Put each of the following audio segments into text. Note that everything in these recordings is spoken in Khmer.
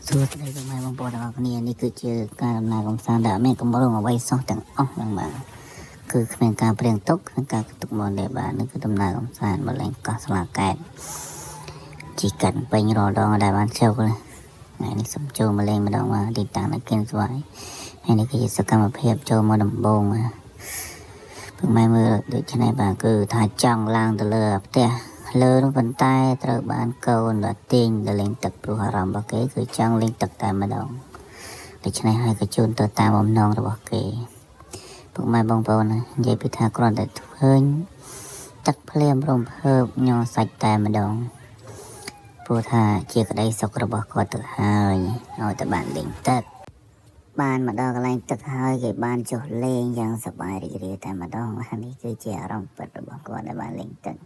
សួស្តីបងប្អូនបងប្អូនទាំងអស់គ្នានេះគឺជាការដំណើរកំសាន្តដែលមានកម្រងអ្វីសោះទាំងអស់ហ្នឹងបាទគឺគ្មានការព្រៀងទុកគ្មានការទុកមកទេបាទនេះគឺដំណើរកំសាន្តបលែងកោះស្លាកែតជីកាត់ពេញរាល់ដងដែលបានជោគថ្ងៃនេះសូមចូលមកលេងម្ដងមកទីតាំងនៅគិនស្វាយហើយនេះគឺជាសកម្មភាពចូលមកដំបូងព្រឹកម៉ែមើលដូច្នេះបាទគឺថាចង់ឡើងទៅលើផ្ទះលើនោះប៉ុន្តែត្រូវបានកូនបាទទាញទៅលេងទឹកព្រោះអារម្មណ៍របស់គេគឺចង់លេងទឹកតែម្ដងដូច្នេះហើយក៏ជូនទៅតាមបំណងរបស់គេពុកម៉ែបងប្អូននិយាយពីថាគ្រាន់តែឃើញទឹកភ្លាមរំភើបញ័រសាច់តែម្ដងព្រោះថាជាក្តីសុខរបស់គាត់ទៅហើយឲ្យតែបានលេងទឹកបានមកដល់កន្លែងទឹកហើយគេបានចុះលេងយ៉ាងសប្បាយរីករាយតែម្ដងនេះគឺជាអារម្មណ៍ពិតរបស់គាត់ដែលបានលេងទឹក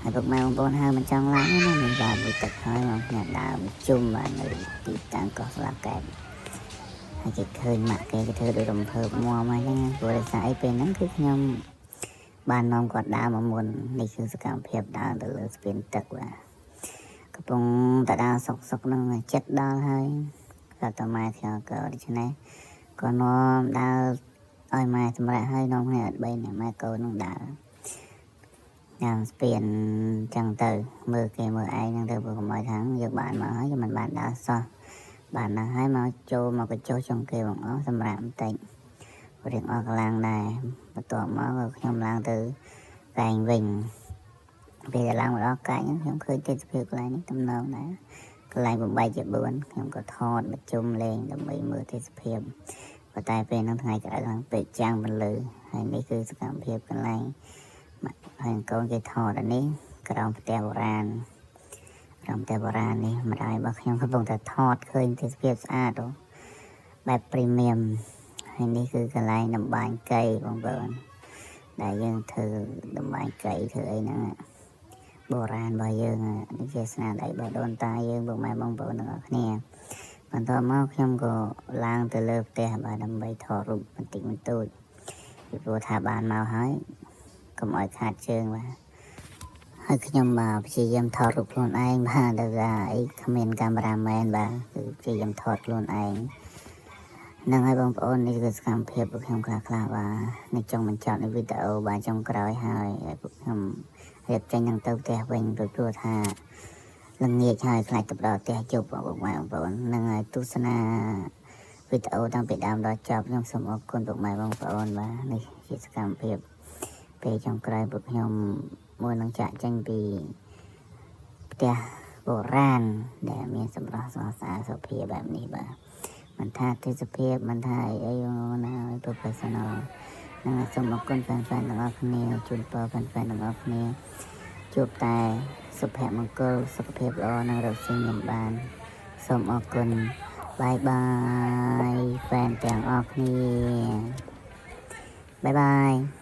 ហើយពុកម៉ែបងប្អូនហើយមិនចង់ឡើងណាមានបានលេងទឹកហើយមកញ៉ាំដើមជុំបាននៅទីតាំងកោះស្លាកែតហើយគេឃើញម៉ាក់គេធ្វើដូចរំភើបមួមហ្នឹងព្រោះដោយសារអីពេលហ្នឹងគឺខ្ញុំបាននាំគាត់ដើរមកមុននេះគឺសកម្មភាពដើរទៅលើស្ពានទឹកបាទកំពុងតែដើរសុកហ្នឹងចិត្តដល់ហើយគាត់ទៅម៉ែខ្ញុំក៏ដូច្នេះក៏នាំដើរឲ្យម៉ែសម្រាប់ឲ្យនាំគ្នា3នាក់ម៉ែកូននឹងដើរយ៉ាងស្ពានចឹងទៅមើលគេមើលឯងហ្នឹងទៅព្រោះកុំឲ្យថាយកបានមកហើយមិនបានដើរសោះបានណាស់ហើយមកចូលមកកញ្ចុះចុងគេបងអស់សម្រាប់បន្តិចរៀងអស់កន្លងដែរបន្ទាប់មកខ្ញុំឡើងទៅកែងវិញពេលឡើងមកដល់កែងខ្ញុំឃើញទេសភាពកន្លែងនេះទំនងណាកន្លែងបំបែកជា4ខ្ញុំក៏ថតមកជុំលេងដើម្បីមើលទេសភាពប៉ុន្តែពេលហ្នឹងថ្ងៃក្រោយឡើងពេកចាំងបន្លឺហើយនេះគឺសកម្មភាពកន្លែងហើយកូនគេថតអានេះក្រោមផ្ទះបុរាណនេះម្ដាយរបស់ខ្ញុំកំពុងតែថតឃើញទេសភាពស្អាតបែប premium ហើយនេះគឺកន្លែងដំបាញកៃបងប្អូនដែលយើងធ្វើដំបាញកៃធ្វើអីហ្នឹងបុរាណរបស់យើងនេះជាស្នាដៃរបស់ដូនតាយើងពុកម៉ែបងប្អូនទាំងអស់គ្នាបន្ទាប់មកខ្ញុំក៏ឡើងទៅលើផ្ទះបាទដើម្បីថតរូបបន្តិចបន្តួចពីព្រោះថាបានមកហើយកុំឲ្យខាតជើងបាទហើយខ្ញុំបាទព្យាយាមថតរូបខ្លួនឯងបាទដោយសារអីគ្មានកាមេរ៉ាមែនបាទគឺព្យាយាមថតខ្លួនឯងហ្នឹងហើយបងប្អូននេះគឺសកម្មភាពរបស់ខ្ញុំខ្លះបាទនេះចង់បញ្ចប់នៃវីដេអូបាទចុងក្រោយហើយពួកខ្ញុំរៀបចេញនឹងទៅផ្ទះវិញព្រោះថាល្ងាចហើយខ្លាចទៅដល់ផ្ទះជប់បងប្អូនហ្នឹងហើយទស្សនាវីដេអូតាំងពីដើមដល់ចប់ខ្ញុំសូមអរគុណពុកម៉ែបងប្អូនបាទនេះជាសកម្មភាពពេលចុងក្រោយពួកខ្ញុំមួយនឹងចាក់ចេញពីផ្ទះបុរាណដែលមានសម្រស់ស្រស់ស្អាតសុភាពបែបនេះបាទមិនថាទេសភាពមិនថាអីណាឲ្យ professional នឹងសូមអរគុណហ្វេនៗទាំងអស់គ្នាជូនពរហ្វេនៗទាំងអស់គ្នាជួបតែសុភមង្គលសុខភាពល្អនិងរកស៊ីមានបានសូមអរគុណបាយបាយហ្វេនទាំងអស់គ្នាបាយបាយ